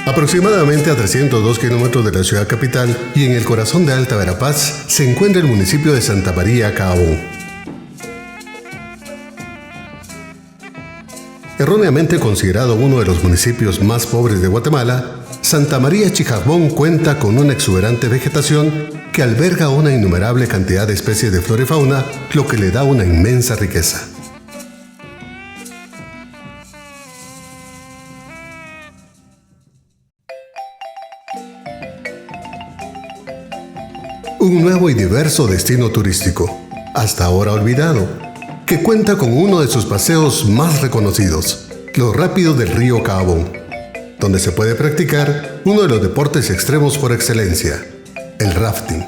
Aproximadamente a 302 kilómetros de la ciudad capital y en el corazón de Alta Verapaz se encuentra el municipio de Santa María, Caabón. Erróneamente considerado uno de los municipios más pobres de Guatemala, Santa María Chicajbón cuenta con una exuberante vegetación que alberga una innumerable cantidad de especies de flora y fauna, lo que le da una inmensa riqueza. Un nuevo y diverso destino turístico, hasta ahora olvidado, que cuenta con uno de sus paseos más reconocidos, los rápidos del río Caabón, donde se puede practicar uno de los deportes extremos por excelencia, el rafting.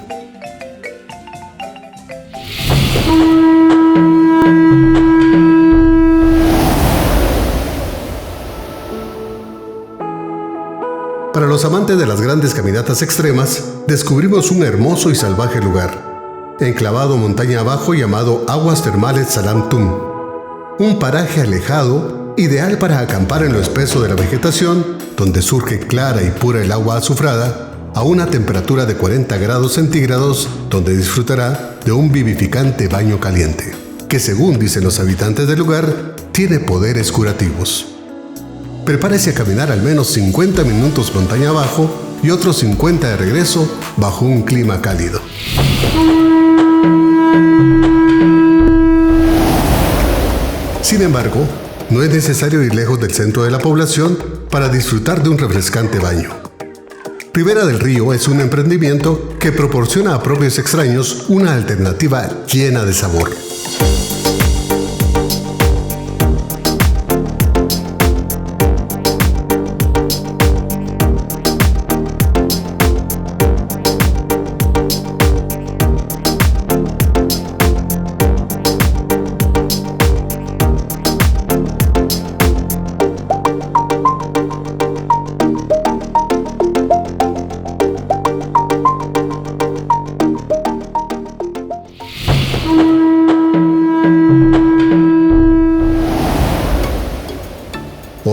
Para los amantes de las grandes caminatas extremas, descubrimos un hermoso y salvaje lugar, enclavado montaña abajo llamado Aguas Termales Salam Tum, un paraje alejado, ideal para acampar en lo espeso de la vegetación, donde surge clara y pura el agua azufrada, a una temperatura de 40 grados centígrados, donde disfrutará de un vivificante baño caliente, que según dicen los habitantes del lugar, tiene poderes curativos. Prepárese a caminar al menos 50 minutos montaña abajo y otros 50 de regreso bajo un clima cálido. Sin embargo, no es necesario ir lejos del centro de la población para disfrutar de un refrescante baño. Ribera del Río es un emprendimiento que proporciona a propios extraños una alternativa llena de sabor.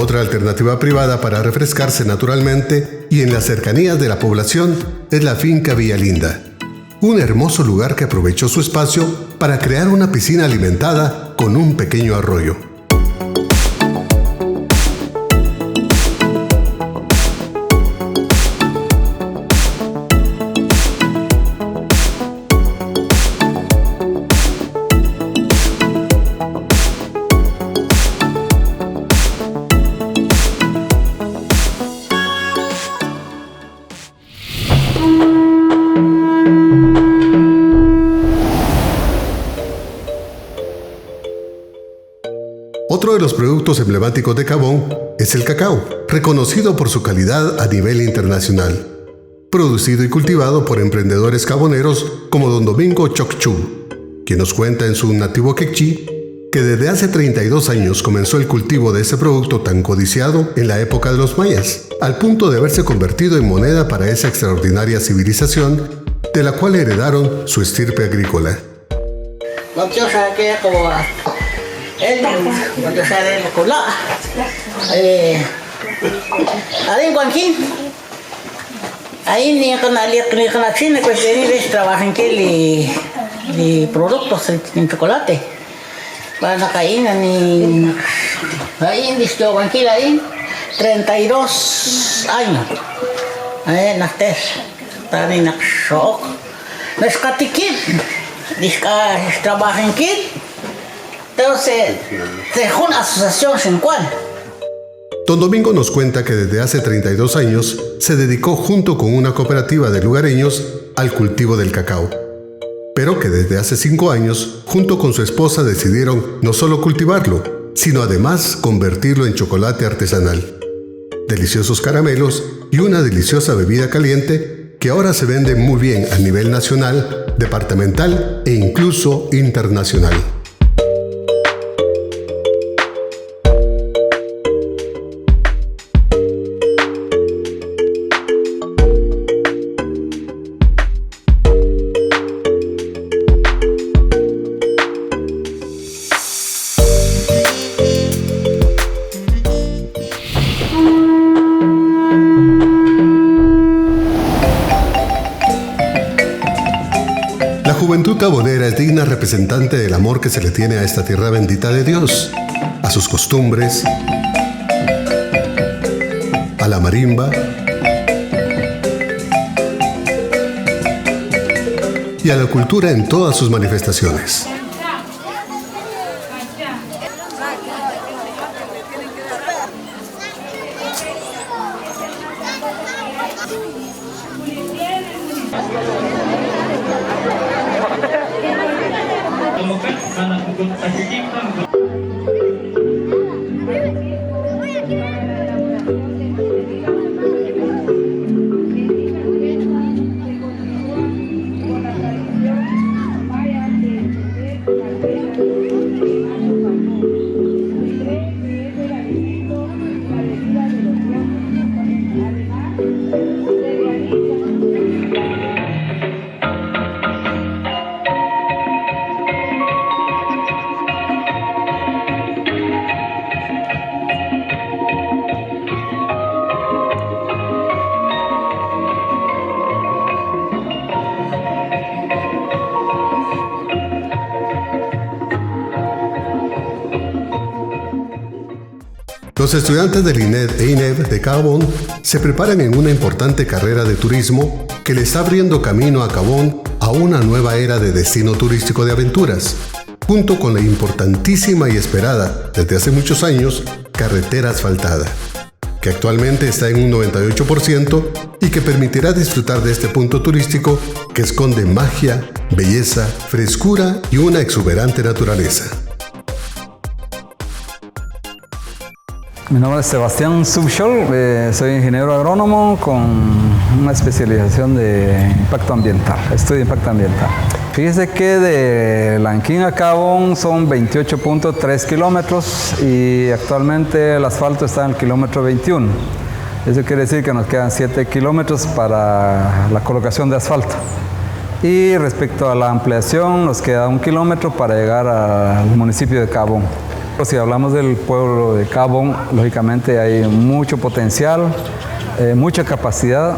Otra alternativa privada para refrescarse naturalmente y en las cercanías de la población es la finca Villalinda, un hermoso lugar que aprovechó su espacio para crear una piscina alimentada con un pequeño arroyo. Otro de los productos emblemáticos de Caabón es el cacao, reconocido por su calidad a nivel internacional. Producido y cultivado por emprendedores caboneros como don Domingo Chocchú, quien nos cuenta en su nativo quechí que desde hace 32 años comenzó el cultivo de ese producto tan codiciado en la época de los mayas, al punto de haberse convertido en moneda para esa extraordinaria civilización de la cual heredaron su estirpe agrícola. Ahí ni con la China pues trabajan que de productos en chocolate para la caína ni ahí en ahí 32 años ahí nacer están en shock no es catiquín trabajan que entonces dejó una asociación sin cual. Don Domingo nos cuenta que desde hace 32 años se dedicó junto con una cooperativa de lugareños al cultivo del cacao, pero que desde hace 5 años, junto con su esposa, decidieron no solo cultivarlo, sino además convertirlo en chocolate artesanal, deliciosos caramelos y una deliciosa bebida caliente que ahora se vende muy bien a nivel nacional, departamental e incluso internacional. juventud tabonera es digna representante del amor que se le tiene a esta tierra bendita de Dios, a sus costumbres, a la marimba y a la cultura en todas sus manifestaciones. Los estudiantes del INED e INEV de Cabón se preparan en una importante carrera de turismo que le está abriendo camino a Cabón a una nueva era de destino turístico de aventuras, junto con la importantísima y esperada, desde hace muchos años, carretera asfaltada, que actualmente está en un 98% y que permitirá disfrutar de este punto turístico que esconde magia, belleza, frescura y una exuberante naturaleza. Mi nombre es Sebastián Subschol, soy ingeniero agrónomo con una especialización de impacto ambiental, estudio de impacto ambiental. Fíjese que de Lanquín a Cabón son 28.3 kilómetros y actualmente el asfalto está en el kilómetro 21. Eso quiere decir que nos quedan 7 kilómetros para la colocación de asfalto. Y respecto a la ampliación, nos queda 1 kilómetro para llegar al municipio de Cabón. Si hablamos del pueblo de Cabón, lógicamente hay mucho potencial, mucha capacidad.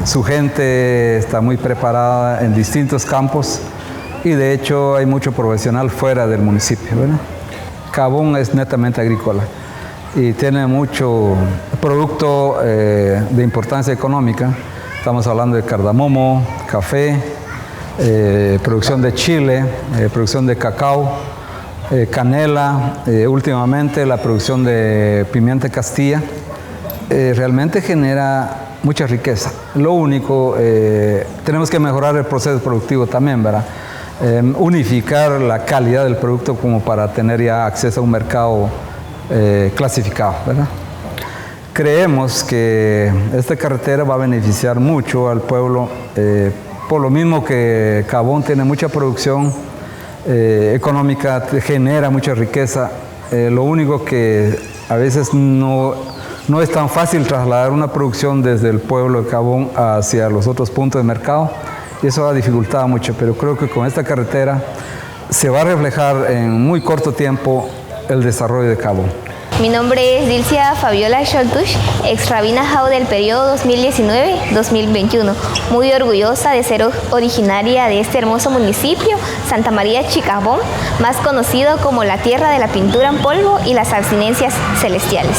Su gente está muy preparada en distintos campos y de hecho hay mucho profesional fuera del municipio, ¿verdad? Cabón es netamente agrícola y tiene mucho producto de importancia económica. Estamos hablando de cardamomo, café, producción de chile, producción de cacao, canela, últimamente la producción de pimienta Castilla. Realmente genera mucha riqueza. Lo único, tenemos que mejorar el proceso productivo también, ¿verdad? Unificar la calidad del producto como para tener ya acceso a un mercado clasificado, ¿verdad? Creemos que esta carretera va a beneficiar mucho al pueblo, por lo mismo que Cabón tiene mucha producción económica, genera mucha riqueza. Lo único que a veces no es tan fácil trasladar una producción desde el pueblo de Cabón hacia los otros puntos de mercado y eso ha dificultado mucho, pero creo que con esta carretera se va a reflejar en muy corto tiempo el desarrollo de Cabón. Mi nombre es Dilcia Fabiola Scholtusch, ex rabina Jau del periodo 2019-2021. Muy orgullosa de ser originaria de este hermoso municipio, Santa María Chicabón, más conocido como la tierra de la pintura en polvo y las abstinencias celestiales.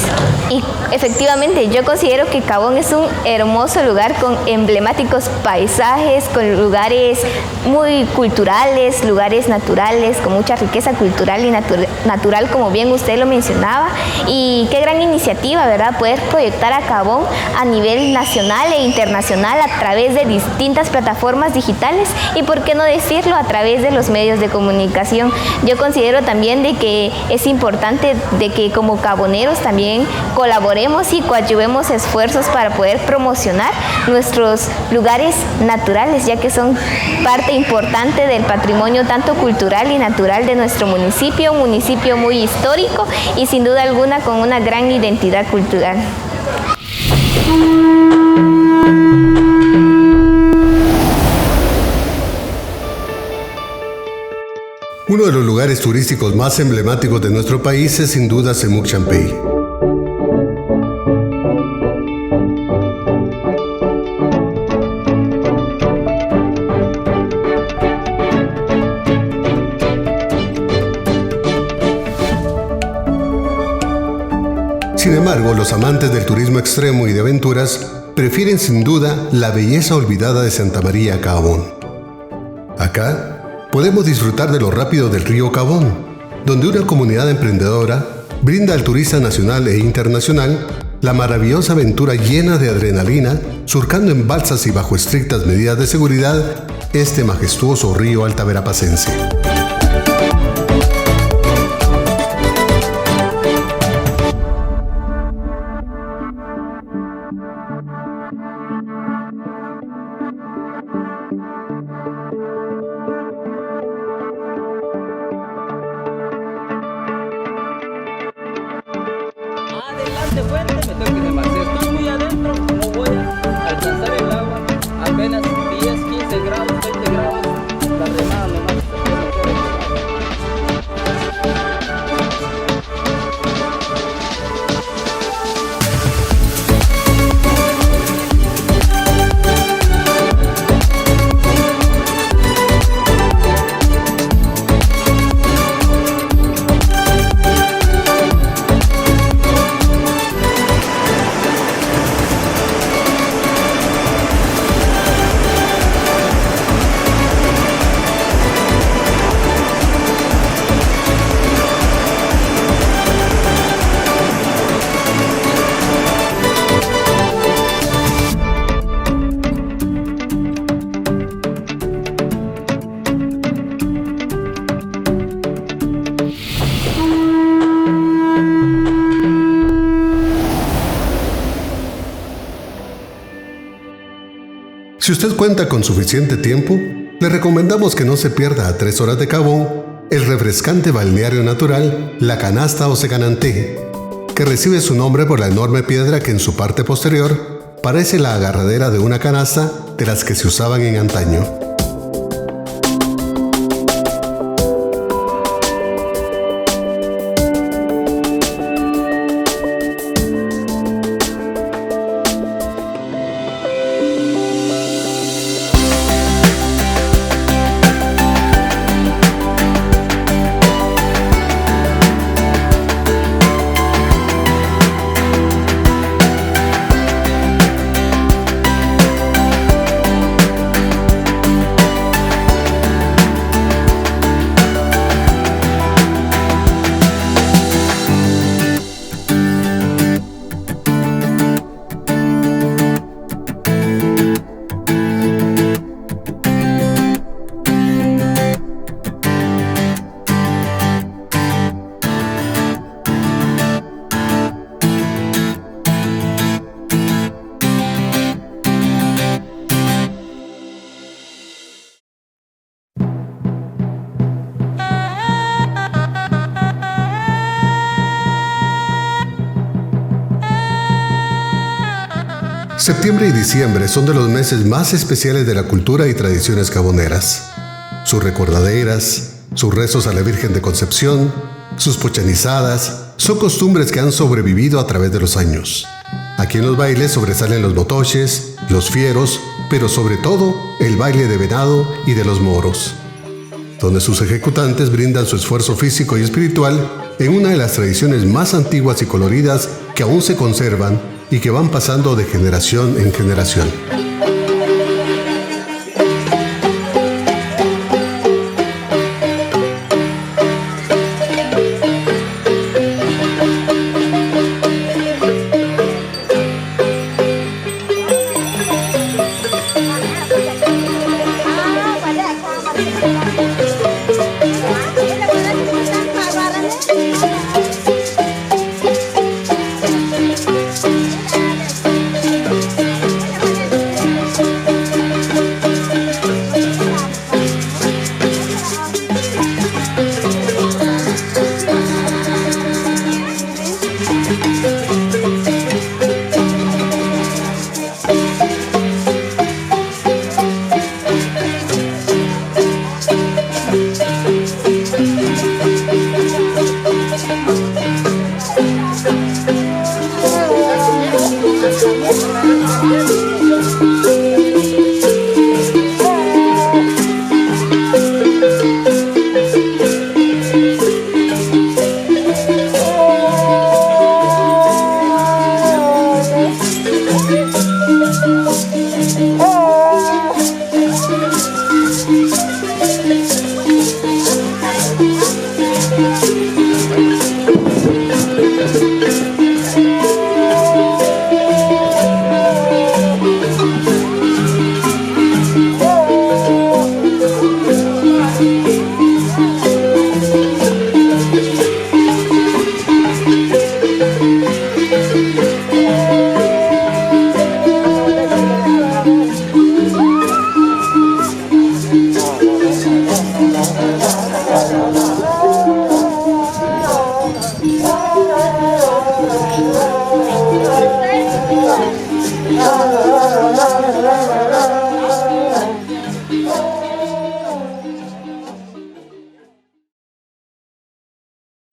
Y efectivamente, yo considero que Cabón es un hermoso lugar con emblemáticos paisajes, con lugares muy culturales, lugares naturales, con mucha riqueza cultural y natural, como bien usted lo mencionaba. Y qué gran iniciativa, ¿verdad? Poder proyectar a Cabón a nivel nacional e internacional a través de distintas plataformas digitales y, por qué no decirlo, a través de los medios de comunicación. Yo considero también de que es importante de que como caboneros también colaboremos y coadyuvemos esfuerzos para poder promocionar nuestros lugares naturales, ya que son parte importante del patrimonio tanto cultural y natural de nuestro municipio, un municipio muy histórico y sin duda alguna con una gran identidad cultural. Uno de los lugares turísticos más emblemáticos de nuestro país es sin duda Semuc Champey. embargo, los amantes del turismo extremo y de aventuras prefieren sin duda la belleza olvidada de Santa María Cabón. Acá podemos disfrutar de lo rápido del río Cabón, donde una comunidad emprendedora brinda al turista nacional e internacional la maravillosa aventura llena de adrenalina, surcando en balsas y bajo estrictas medidas de seguridad este majestuoso río altaverapacense. Adelante fuerte, me tengo que remar. Si estoy muy adentro, no voy a alcanzar el agua. Apenas 10, 15 grados, 20 grados. La remada nomás. Si usted cuenta con suficiente tiempo, le recomendamos que no se pierda a 3 horas de Cabón el refrescante balneario natural La Canasta Osegananté, que recibe su nombre por la enorme piedra que en su parte posterior parece la agarradera de una canasta de las que se usaban en antaño. Septiembre y diciembre son de los meses más especiales de la cultura y tradiciones caboneras. Sus recordaderas, sus rezos a la Virgen de Concepción, sus pochanizadas, son costumbres que han sobrevivido a través de los años. Aquí en los bailes sobresalen los motoches, los fieros, pero sobre todo el baile de venado y de los moros, donde sus ejecutantes brindan su esfuerzo físico y espiritual en una de las tradiciones más antiguas y coloridas que aún se conservan y que van pasando de generación en generación.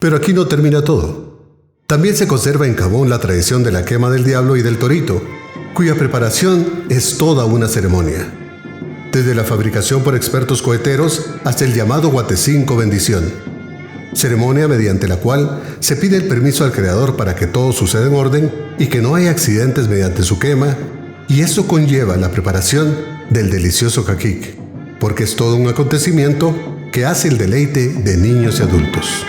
Pero aquí no termina todo. También se conserva en Cabón la tradición de la quema del diablo y del torito, cuya preparación es toda una ceremonia. Desde la fabricación por expertos coheteros hasta el llamado Guatecinco bendición, ceremonia mediante la cual se pide el permiso al Creador para que todo suceda en orden y que no haya accidentes mediante su quema, y esto conlleva la preparación del delicioso caquic, porque es todo un acontecimiento que hace el deleite de niños y adultos.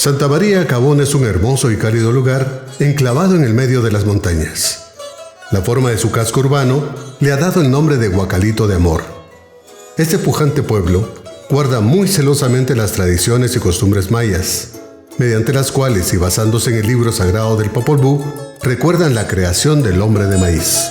Santa María Cabón es un hermoso y cálido lugar enclavado en el medio de las montañas. La forma de su casco urbano le ha dado el nombre de Guacalito de Amor. Este pujante pueblo guarda muy celosamente las tradiciones y costumbres mayas, mediante las cuales, y basándose en el libro sagrado del Popol Vuh, recuerdan la creación del hombre de maíz.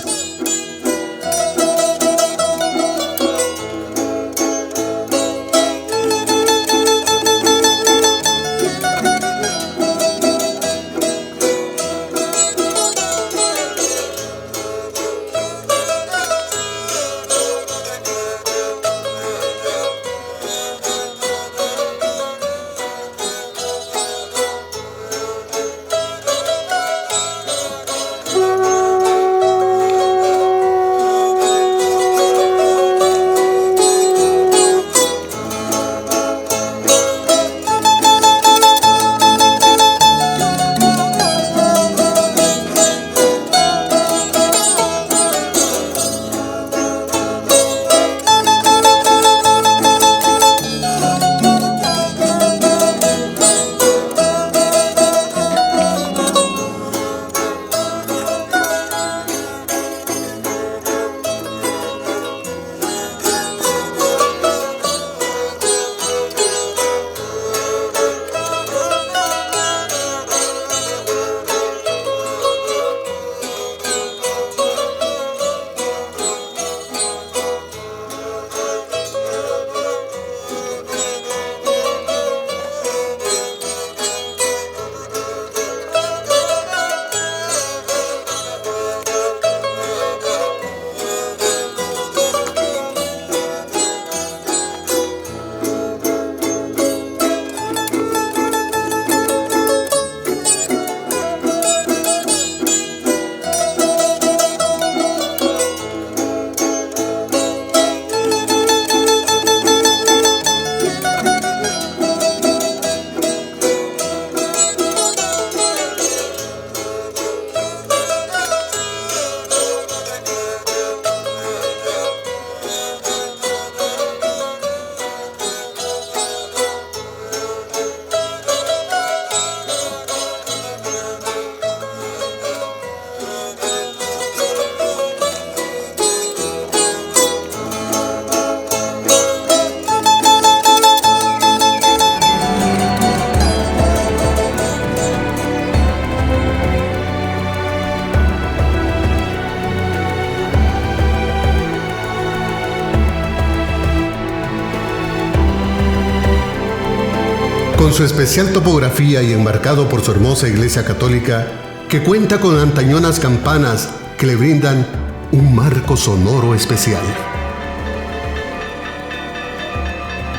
con su especial topografía y enmarcado por su hermosa iglesia católica, que cuenta con antañonas campanas que le brindan un marco sonoro especial.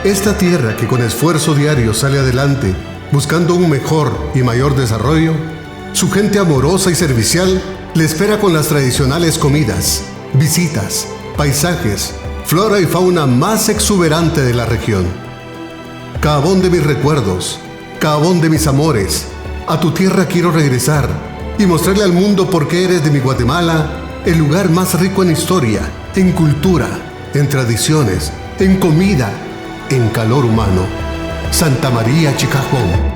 Esta tierra que con esfuerzo diario sale adelante, buscando un mejor y mayor desarrollo, su gente amorosa y servicial le espera con las tradicionales comidas, visitas, paisajes, flora y fauna más exuberante de la región. Caabón de mis recuerdos, Caabón de mis amores, a tu tierra quiero regresar y mostrarle al mundo por qué eres de mi Guatemala el lugar más rico en historia, en cultura, en tradiciones, en comida, en calor humano. Santa María Chicajón.